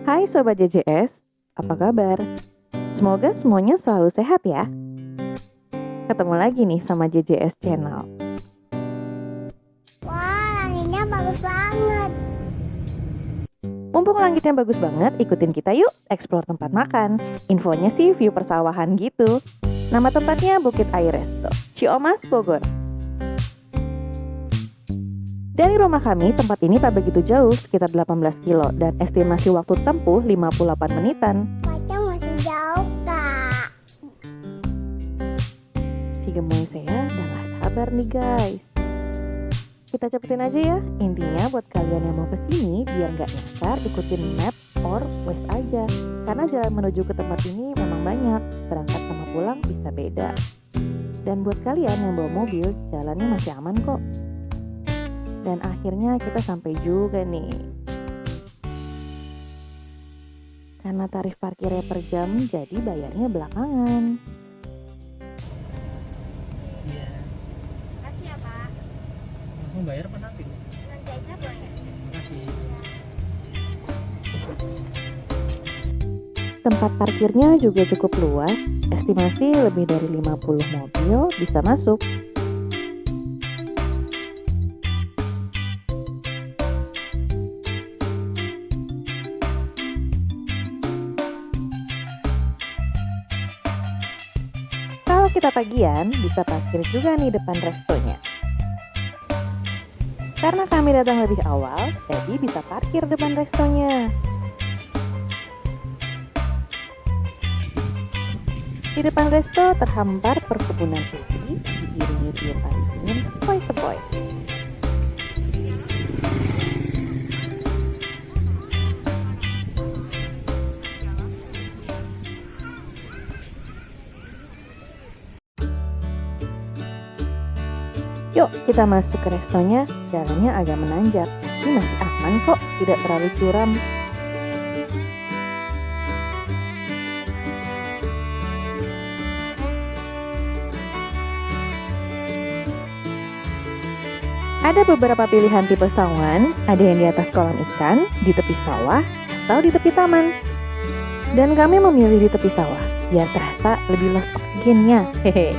Hai Sobat JJS, apa kabar? Semoga semuanya selalu sehat ya. Ketemu lagi nih sama JJS Channel. Wah, langitnya bagus banget. Mumpung langitnya bagus banget, ikutin kita yuk explore tempat makan. Infonya sih view persawahan gitu. Nama tempatnya Bukit Air Resto, Ciomas, Bogor. Dari rumah kami, tempat ini tak begitu jauh, sekitar 18 kilo, dan estimasi waktu tempuh 58 menitan. Tempatnya masih jauh, Kak. Si gemoy saya udah gak sabar nih guys. Kita cepetin aja ya. Intinya buat kalian yang mau kesini, biar gak nyasar, ikutin map or Waze aja. Karena jalan menuju ke tempat ini memang banyak, berangkat sama pulang bisa beda. Dan buat kalian yang bawa mobil, jalannya masih aman kok. Dan akhirnya kita sampai juga nih. Karena tarif parkirnya per jam, jadi bayarnya belakangan. Iya, Makasih ya, Pak. langsung bayar apa nanti? Nanti aja boleh. Makasih. Tempat parkirnya juga cukup luas, estimasi lebih dari 50 mobil bisa masuk. Kalau kita tagihan, bisa parkir juga nih depan restonya. Karena kami datang lebih awal, jadi bisa parkir depan restonya. Di depan resto terhampar perkebunan ubi, diiringi tiup angin sepoi-sepoi. Yuk kita masuk ke restonya, jalannya agak menanjak, tapi masih aman kok, tidak terlalu curam. Ada beberapa pilihan tipe saungan, ada yang di atas kolam ikan, di tepi sawah, atau di tepi taman. Dan kami memilih di tepi sawah, biar terasa lebih luas oksigennya, hehe.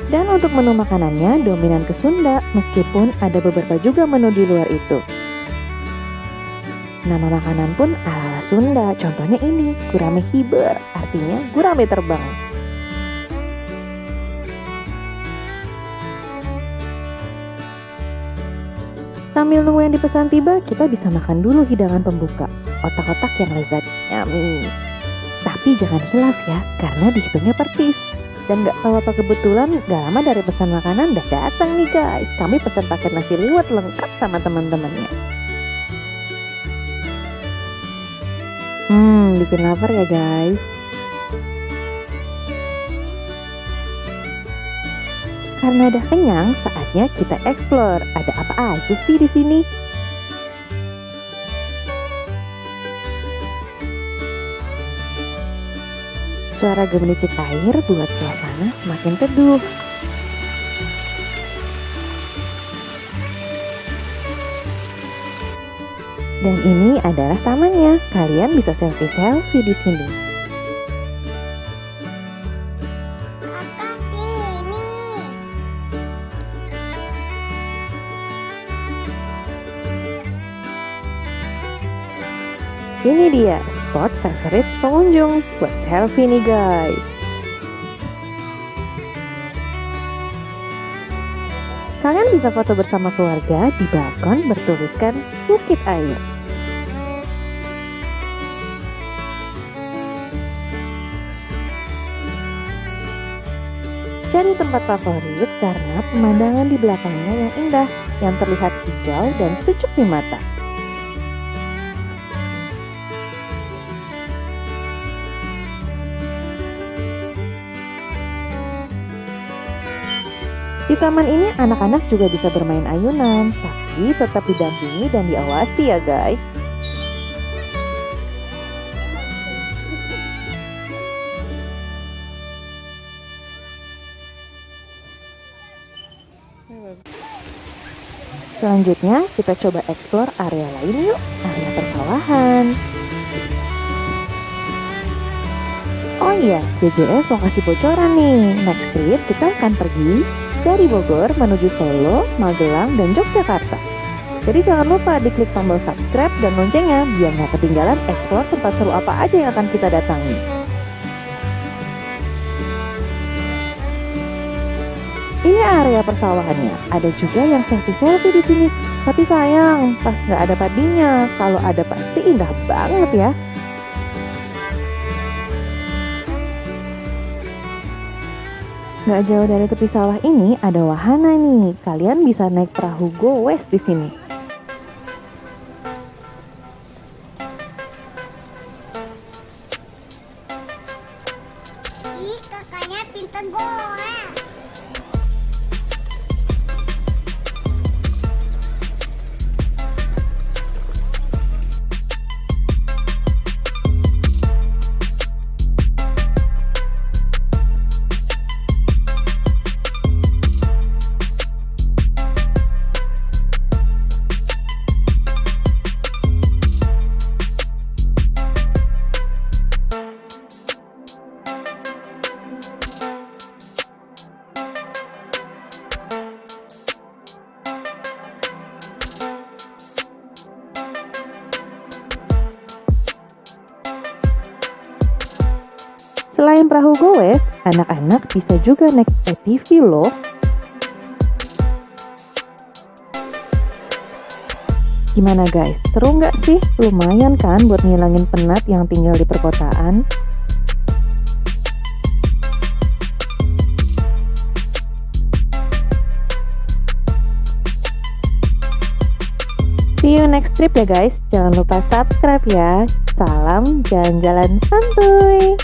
Dan untuk menu makanannya dominan ke Sunda, meskipun ada beberapa juga menu di luar itu. Nama makanan pun ala-ala Sunda, contohnya ini, gurame hiber, artinya gurame terbang. Sambil nunggu yang dipesan tiba, kita bisa makan dulu hidangan pembuka, otak-otak yang lezat, yummy. Tapi jangan hilaf ya, karena dihitungnya per piece. Dan gak tahu apa kebetulan, gak lama dari pesan makanan udah datang nih guys. Kami pesan paket nasi liwet lengkap sama teman-temannya. Bikin lapar ya guys. Karena udah kenyang, saatnya kita explore. Ada apa aja sih di sini? Suara gemericik air buat suasana semakin teduh. Dan ini adalah tamannya. Kalian bisa selfie-selfie di sini. Kakak sini. Ini dia spot favorit pengunjung buat selfie nih guys. Kalian bisa foto bersama keluarga di balkon bertuliskan Bukit Air. Jadi tempat favorit karena pemandangan di belakangnya yang indah, yang terlihat hijau dan sejuk di mata. Di taman ini anak-anak juga bisa bermain ayunan, tapi tetap didampingi dan diawasi ya guys. Selanjutnya kita coba explore area lain yuk, area persawahan. Oh iya, JJS mau kasih bocoran nih. Next trip kita akan pergi dari Bogor menuju Solo, Magelang, dan Yogyakarta. Jadi jangan lupa diklik tombol subscribe dan loncengnya biar nggak ketinggalan explore tempat seru apa aja yang akan kita datangi. Ini area persawahannya. Ada juga yang selfie-selfie di sini. Tapi sayang, pas nggak ada padinya. Kalau ada pasti indah banget ya. Nggak jauh dari tepi sawah ini ada wahana nih. Kalian bisa naik perahu goes di sini. Ih, kakaknya pintar goes. Selain perahu goes, anak-anak bisa juga naik ATV loh. Gimana guys, seru nggak sih? Lumayan kan buat ngilangin penat yang tinggal di perkotaan. See you next trip ya guys. Jangan lupa subscribe ya. Salam jalan-jalan santuy.